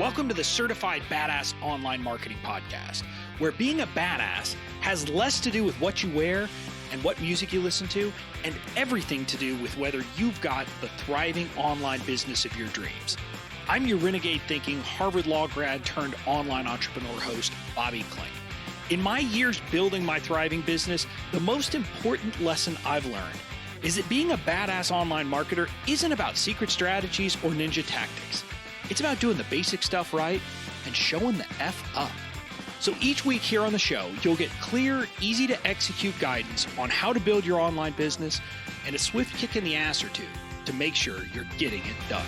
Welcome to the Certified Badass Online Marketing Podcast, where being a badass has less to do with what you wear and what music you listen to, and everything to do with whether you've got the thriving online business of your dreams. I'm your renegade thinking Harvard Law grad turned online entrepreneur host, Bobby Klink. In my years building my thriving business, the most important lesson I've learned is that being a badass online marketer isn't about secret strategies or ninja tactics. It's about doing the basic stuff right and showing the F up. So each week here on the show, you'll get clear, easy to execute guidance on how to build your online business and a swift kick in the ass or two to make sure you're getting it done.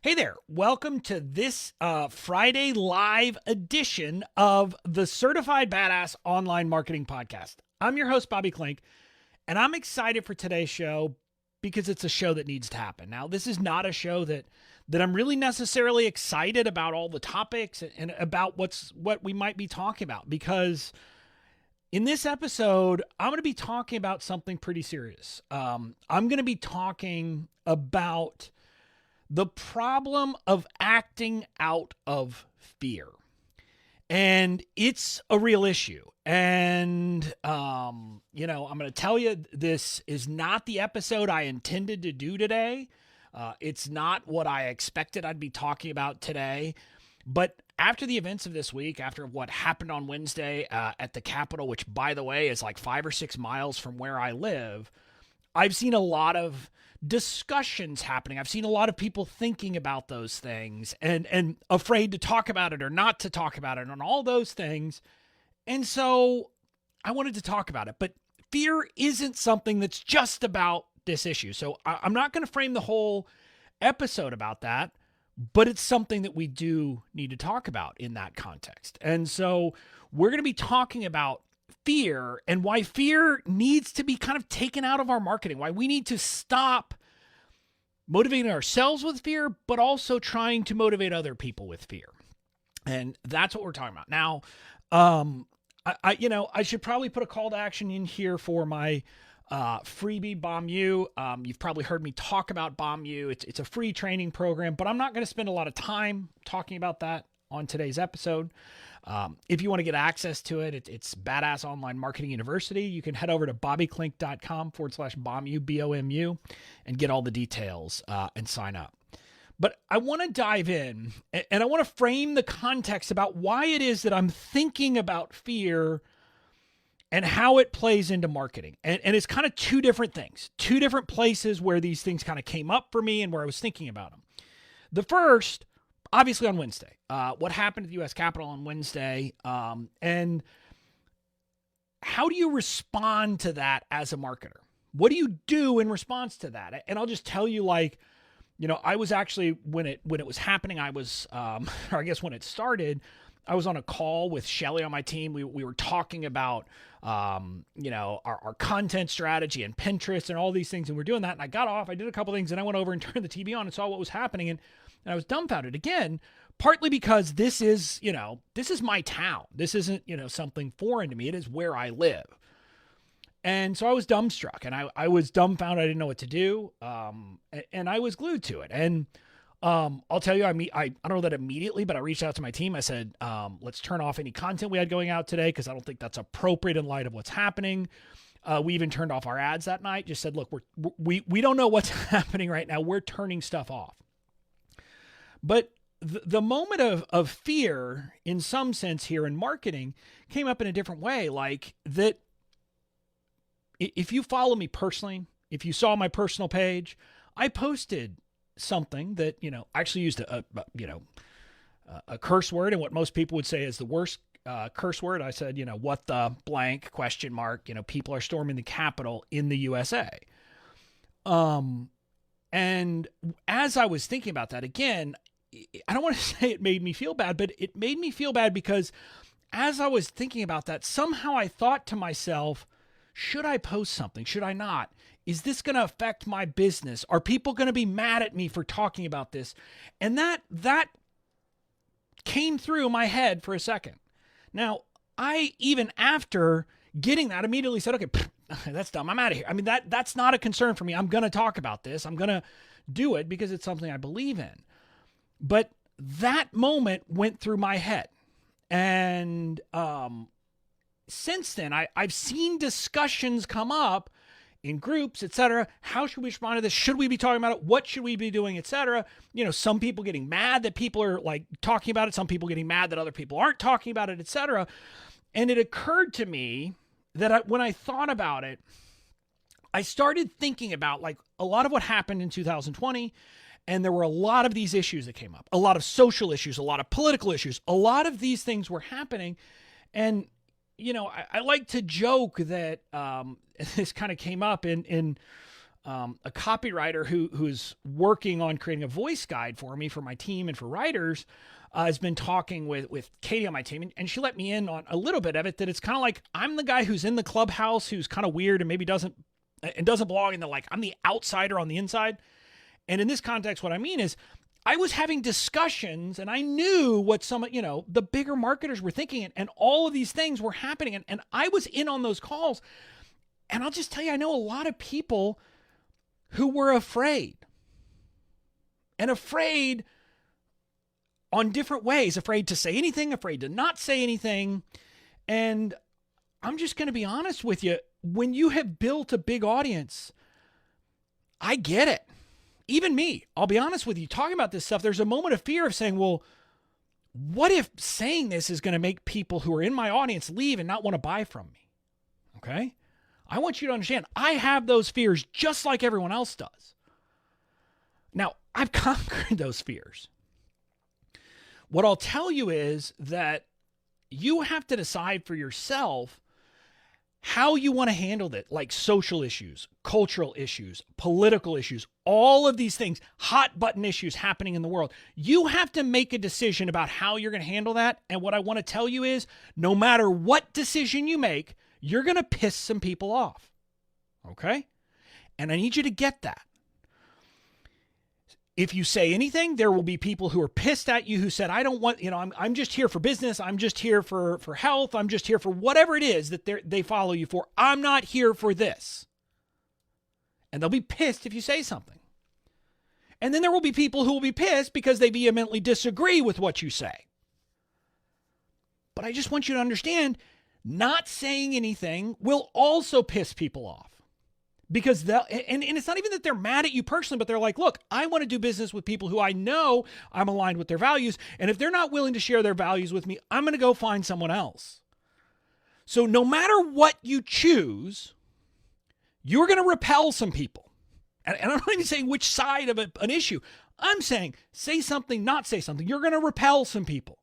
Hey there, welcome to this Friday live edition of the Certified Badass Online Marketing Podcast. I'm your host, Bobby Klink, and I'm excited for today's show because it's a show that needs to happen. Now, this is not a show that I'm really necessarily excited about all the topics and about what we might be talking about, because in this episode, I'm going to be talking about something pretty serious. I'm going to be talking about the problem of acting out of fear. And it's a real issue. And, I'm going to tell you, this is not the episode I intended to do today. It's not what I expected I'd be talking about today. But after the events of this week, after what happened on Wednesday at the Capitol, which, by the way, is like 5 or 6 miles from where I live, I've seen a lot of discussions happening. I've seen a lot of people thinking about those things and afraid to talk about it or not to talk about it and all those things. And so I wanted to talk about it, but fear isn't something that's just about this issue. So I'm not going to frame the whole episode about that, but it's something that we do need to talk about in that context. And so we're going to be talking about fear and why fear needs to be kind of taken out of our marketing, why we need to stop motivating ourselves with fear, but also trying to motivate other people with fear. And that's what we're talking about. Now, I should probably put a call to action in here for my freebie Bomb You. You've probably heard me talk about Bomb You. It's a free training program, but I'm not going to spend a lot of time talking about that on today's episode. If you want to get access to it, it's Badass Online Marketing University. You can head over to bobbyklink.com/BOMU, BOMU, and get all the details and sign up. But I want to dive in and I want to frame the context about why it is that I'm thinking about fear and how it plays into marketing. And it's kind of two different things, two different places where these things kind of came up for me and where I was thinking about them. The first, obviously on Wednesday, what happened at the U.S. Capitol on Wednesday, and how do you respond to that as a marketer? What do you do in response to that? And I'll just tell you, I was actually, when it was happening, I was, or I guess when it started, I was on a call with Shelly on my team. We were talking about, our content strategy and Pinterest and all these things. And we're doing that. And I got off, I did a couple things, and I went over and turned the TV on and saw what was happening. And I was dumbfounded again, partly because this is my town. This isn't, something foreign to me. It is where I live. And so I was dumbstruck and I was dumbfounded. I didn't know what to do. And I was glued to it. And I'll tell you, I don't know that immediately, but I reached out to my team. I said, let's turn off any content we had going out today, because I don't think that's appropriate in light of what's happening. We even turned off our ads that night, just said, look, we don't know what's happening right now. We're turning stuff off. But the moment of fear, in some sense here in marketing, came up in a different way. Like that, if you follow me personally, if you saw my personal page, I posted something that, I actually used a curse word, and what most people would say is the worst curse word. I said, what the blank ? People are storming the Capitol in the USA. And as I was thinking about that, again, I don't want to say it made me feel bad, but it made me feel bad because as I was thinking about that, somehow I thought to myself, should I post something? Should I not? Is this going to affect my business? Are people going to be mad at me for talking about this? And that came through my head for a second. Now, I, even after getting that, immediately said, okay, that's dumb. I'm out of here. I mean, that's not a concern for me. I'm going to talk about this. I'm going to do it because it's something I believe in. But that moment went through my head. And since then, I've seen discussions come up in groups, etc. How should we respond to this? Should we be talking about it? What should we be doing, etc.? You know, some people getting mad that people are like talking about it. Some people getting mad that other people aren't talking about it, etc. And it occurred to me that when I thought about it, I started thinking about like a lot of what happened in 2020. And there were a lot of these issues that came up, a lot of social issues, a lot of political issues, a lot of these things were happening. And, you know, I like to joke that this kind of came up in a copywriter who's working on creating a voice guide for me, for my team and for writers, has been talking with Katie on my team. And she let me in on a little bit of it, that it's kind of like I'm the guy who's in the clubhouse, who's kind of weird and maybe doesn't belong in the, like, I'm the outsider on the inside. And in this context, what I mean is I was having discussions and I knew what some, you know, the bigger marketers were thinking, and all of these things were happening. And I was in on those calls. And I'll just tell you, I know a lot of people who were afraid, and afraid on different ways, afraid to say anything, afraid to not say anything. And I'm just going to be honest with you. When you have built a big audience, I get it. Even me, I'll be honest with you, talking about this stuff, there's a moment of fear of saying, well, what if saying this is going to make people who are in my audience leave and not want to buy from me? Okay? I want you to understand, I have those fears just like everyone else does. Now, I've conquered those fears. What I'll tell you is that you have to decide for yourself how you want to handle that, like social issues, cultural issues, political issues, all of these things, hot button issues happening in the world. You have to make a decision about how you're going to handle that. And what I want to tell you is, no matter what decision you make, you're going to piss some people off. Okay? And I need you to get that. If you say anything, there will be people who are pissed at you who said, I don't want, you know, I'm just here for business. I'm just here for health. I'm just here for whatever it is that they follow you for. I'm not here for this. And they'll be pissed if you say something. And then there will be people who will be pissed because they vehemently disagree with what you say. But I just want you to understand, not saying anything will also piss people off. Because and it's not even that they're mad at you personally, but they're like, look, I want to do business with people who I know I'm aligned with their values. And if they're not willing to share their values with me, I'm going to go find someone else. So no matter what you choose, you're going to repel some people. And I'm not even saying which side of an issue. I'm saying say something, not say something. You're going to repel some people.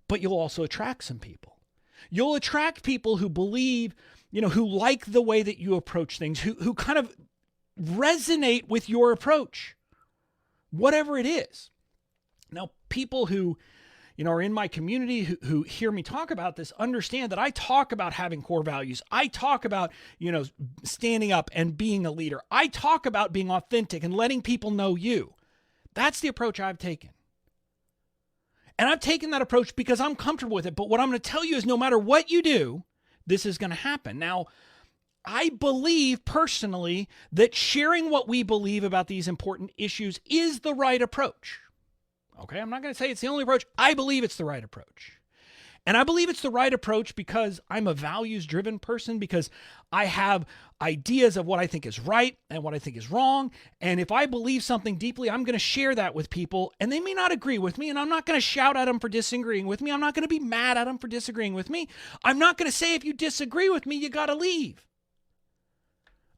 But you'll also attract some people. You'll attract people who believe, you know, who like the way that you approach things, who kind of resonate with your approach, whatever it is. Now, people who, you know, are in my community who hear me talk about this understand that I talk about having core values. I talk about, you know, standing up and being a leader. I talk about being authentic and letting people know you. That's the approach I've taken. And I've taken that approach because I'm comfortable with it. But what I'm going to tell you is no matter what you do, this is going to happen. Now, I believe personally that sharing what we believe about these important issues is the right approach. Okay, I'm not going to say it's the only approach. I believe it's the right approach. And I believe it's the right approach because I'm a values-driven person, because I have ideas of what I think is right and what I think is wrong. And if I believe something deeply, I'm going to share that with people. And they may not agree with me, and I'm not going to shout at them for disagreeing with me. I'm not going to be mad at them for disagreeing with me. I'm not going to say, if you disagree with me, you got to leave.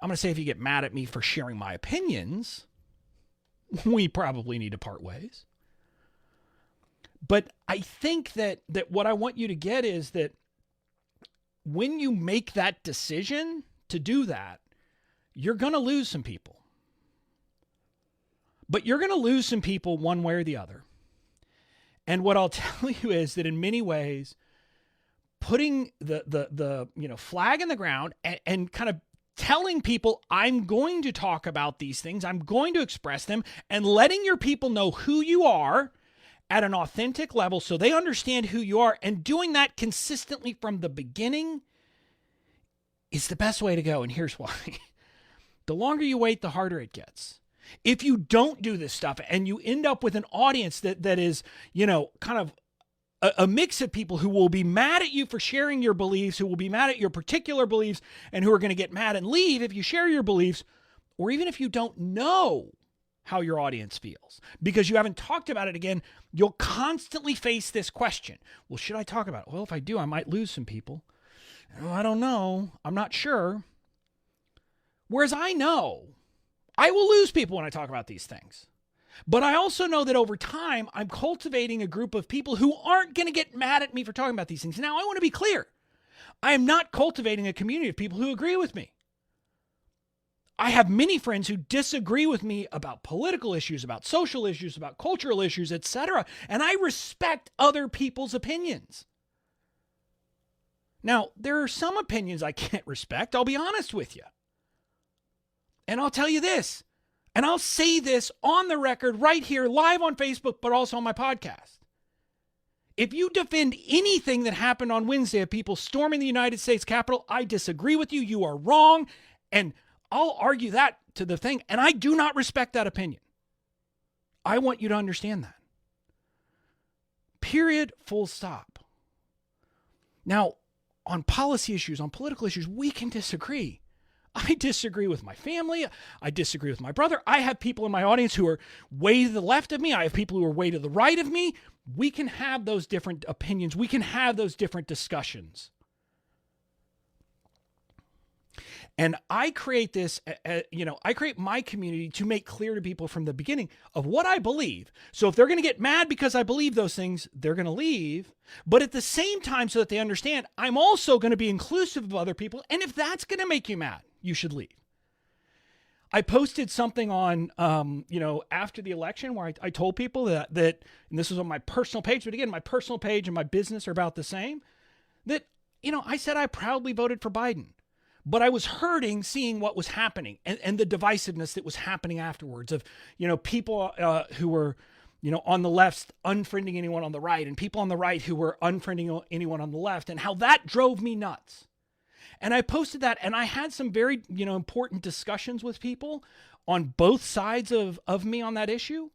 I'm going to say, if you get mad at me for sharing my opinions, we probably need to part ways. But I think that what I want you to get is that when you make that decision to do that, you're going to lose some people. But you're going to lose some people one way or the other. And what I'll tell you is that in many ways, putting the flag in the ground and kind of telling people, I'm going to talk about these things, I'm going to express them, and letting your people know who you are at an authentic level so they understand who you are, and doing that consistently from the beginning is the best way to go. And here's why. The longer you wait, the harder it gets. If you don't do this stuff and you end up with an audience that is, kind of a mix of people who will be mad at you for sharing your beliefs, who will be mad at your particular beliefs, and who are going to get mad and leave if you share your beliefs, or even if you don't know how your audience feels because you haven't talked about it again, you'll constantly face this question. Well, should I talk about it? Well, if I do, I might lose some people. Oh, I don't know. I'm not sure. Whereas I know I will lose people when I talk about these things. But I also know that over time, I'm cultivating a group of people who aren't going to get mad at me for talking about these things. Now, I want to be clear. I am not cultivating a community of people who agree with me. I have many friends who disagree with me about political issues, about social issues, about cultural issues, etc. And I respect other people's opinions. Now, there are some opinions I can't respect. I'll be honest with you. And I'll tell you this, and I'll say this on the record right here, live on Facebook, but also on my podcast. If you defend anything that happened on Wednesday of people storming the United States Capitol, I disagree with you. You are wrong. And I'll argue that to the thing. And I do not respect that opinion. I want you to understand that. Period. Full stop. Now, on policy issues, on political issues, we can disagree. I disagree with my family. I disagree with my brother. I have people in my audience who are way to the left of me. I have people who are way to the right of me. We can have those different opinions. We can have those different discussions. And I create this, I create my community to make clear to people from the beginning of what I believe. So if they're going to get mad because I believe those things, they're going to leave. But at the same time, so that they understand, I'm also going to be inclusive of other people. And if that's going to make you mad, you should leave. I posted something on, after the election where I told people that, and this was on my personal page, but again, my personal page and my business are about the same, that, I said I proudly voted for Biden. But I was hurting seeing what was happening and the divisiveness that was happening afterwards of, people who were, on the left unfriending anyone on the right and people on the right who were unfriending anyone on the left and how that drove me nuts. And I posted that and I had some very, important discussions with people on both sides of me on that issue.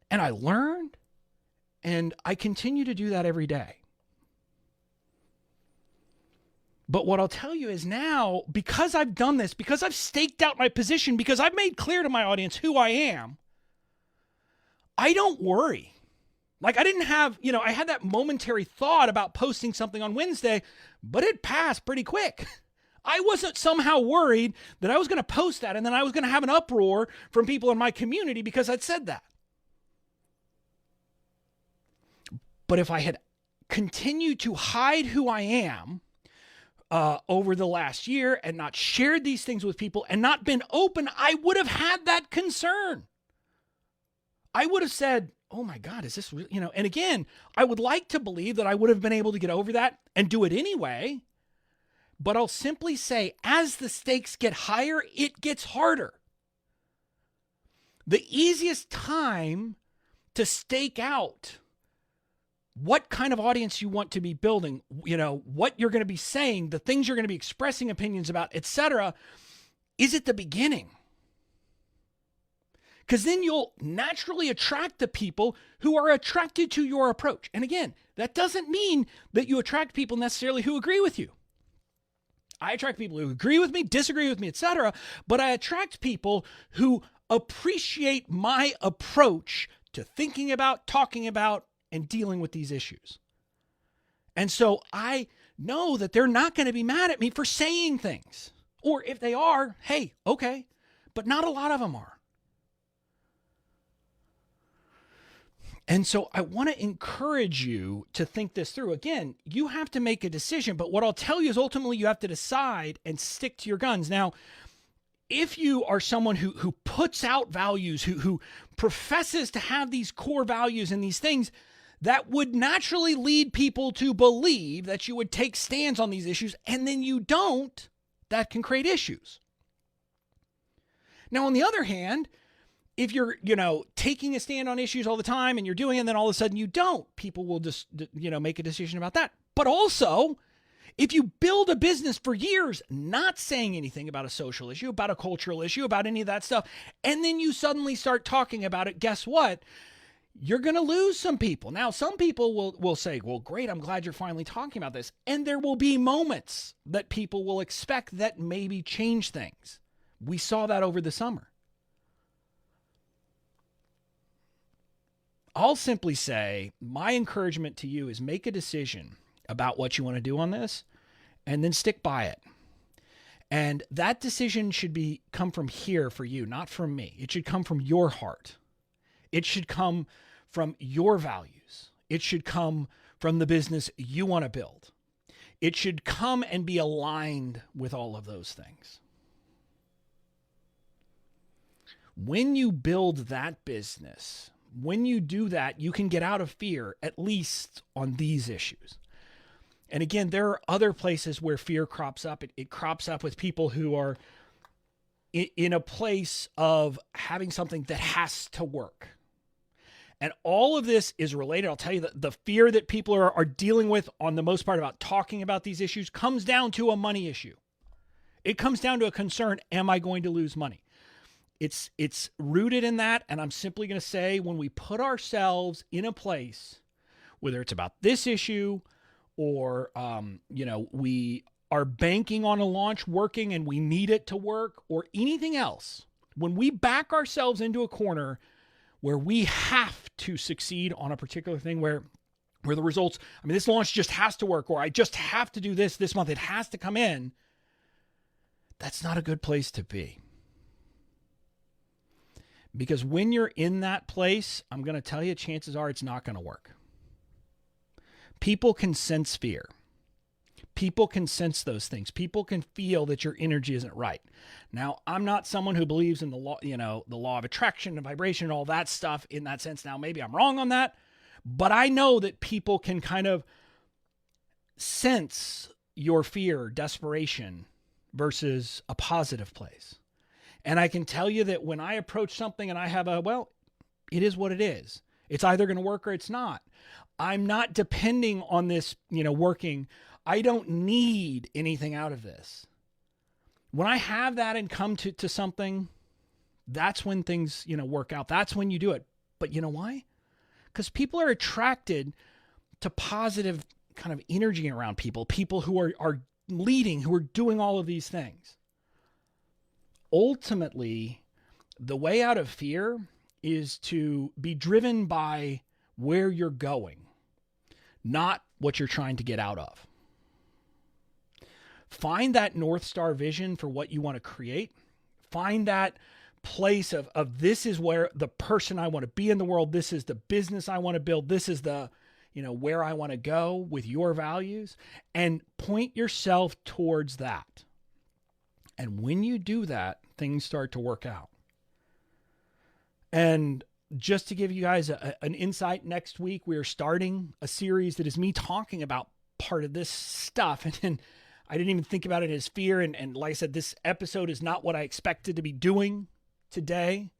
And I learned and I continue to do that every day. But what I'll tell you is now, because I've done this, because I've staked out my position, because I've made clear to my audience who I am, I don't worry. Like I didn't have, I had that momentary thought about posting something on Wednesday, but it passed pretty quick. I wasn't somehow worried that I was going to post that and then I was going to have an uproar from people in my community because I'd said that. But if I had continued to hide who I am, over the last year and not shared these things with people and not been open, I would have had that concern. I would have said, oh my God, is this real? And again, I would like to believe that I would have been able to get over that and do it anyway. But I'll simply say, as the stakes get higher, it gets harder. The easiest time to stake out what kind of audience you want to be building, what you're going to be saying, the things you're going to be expressing opinions about, etc., is at the beginning. Because then you'll naturally attract the people who are attracted to your approach. And again, that doesn't mean that you attract people necessarily who agree with you. I attract people who agree with me, disagree with me, etc., but I attract people who appreciate my approach to thinking about, talking about, and dealing with these issues. And so I know that they're not going to be mad at me for saying things. Or if they are, hey, okay. But not a lot of them are. And so I want to encourage you to think this through. Again, you have to make a decision, but what I'll tell you is ultimately you have to decide and stick to your guns. Now, if you are someone who puts out values, who professes to have these core values and these things, that would naturally lead people to believe that you would take stands on these issues, and then you don't, that can create issues. Now, on the other hand, if you're, taking a stand on issues all the time and you're doing it, and then all of a sudden you don't, people will just, make a decision about that. But also, If you build a business for years not saying anything about a social issue, about a cultural issue, about any of that stuff, and then you suddenly start talking about it, guess what? You're going to lose some people. Now, some people will say, well, great, I'm glad you're finally talking about this. And there will be moments that people will expect that maybe change things. We saw that over the summer. I'll simply say my encouragement to you is make a decision about what you want to do on this and then stick by it. And that decision should come from here for you, not from me. It should come from your heart. It should come from your values. It should come from the business you want to build. It should come and be aligned with all of those things. When you build that business, when you do that, you can get out of fear, at least on these issues. And again, there are other places where fear crops up. It crops up with people who are in a place of having something that has to work. And all of this is related. I'll tell you that the fear that people are dealing with on the most part about talking about these issues comes down to a money issue. It comes down to a concern, am I going to lose money? It's rooted in that, and I'm simply going to say when we put ourselves in a place, whether it's about this issue or, we are banking on a launch working and we need it to work or anything else, when we back ourselves into a corner where we have to succeed on a particular thing where the results, this launch just has to work, or I just have to do this month, it has to come in, that's not a good place to be. Because when you're in that place, I'm going to tell you, chances are it's not going to work. People can sense fear. People can sense those things. People can feel that your energy isn't right. Now, I'm not someone who believes in the law, the law of attraction and vibration and all that stuff in that sense. Now, maybe I'm wrong on that, but I know that people can kind of sense your fear, desperation versus a positive place. And I can tell you that when I approach something and I have it is what it is. It's either going to work or it's not. I'm not depending on this, working. I don't need anything out of this. When I have that and come to something, that's when things, work out. That's when you do it. But you know why? Because people are attracted to positive kind of energy around people who are leading, who are doing all of these things. Ultimately, the way out of fear is to be driven by where you're going, not what you're trying to get out of. Find that North Star vision for what you want to create. Find that place of this is where the person I want to be in the world. This is the business I want to build. This is the, where I want to go with your values, and point yourself towards that. And when you do that, things start to work out. And just to give you guys an insight, next week, we are starting a series that is me talking about part of this stuff. And I didn't even think about it as fear. And like I said, this episode is not what I expected to be doing today.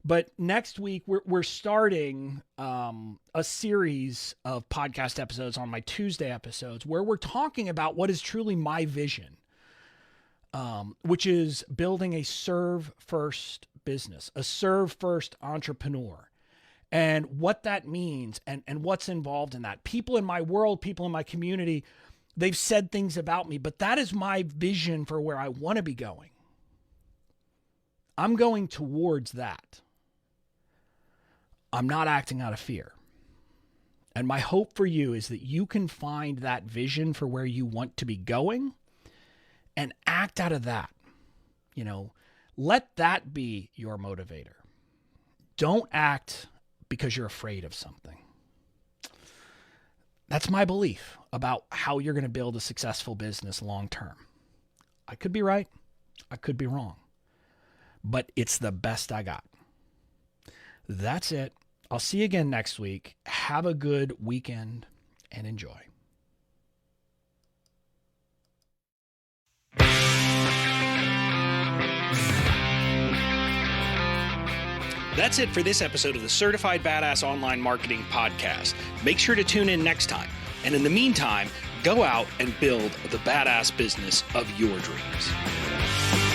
But next week, we're starting a series of podcast episodes on my Tuesday episodes where we're talking about what is truly my vision. Which is building a serve-first business, a serve-first entrepreneur, and what that means and what's involved in that. People in my world, people in my community, they've said things about me, but that is my vision for where I want to be going. I'm going towards that. I'm not acting out of fear. And my hope for you is that you can find that vision for where you want to be going and act out of that. Let that be your motivator. Don't act because you're afraid of something. That's my belief about how you're going to build a successful business long term. I could be right. I could be wrong. But it's the best I got. That's it. I'll see you again next week. Have a good weekend and enjoy. That's it for this episode of the Certified Badass Online Marketing Podcast. Make sure to tune in next time. And in the meantime, Go out and build the badass business of your dreams.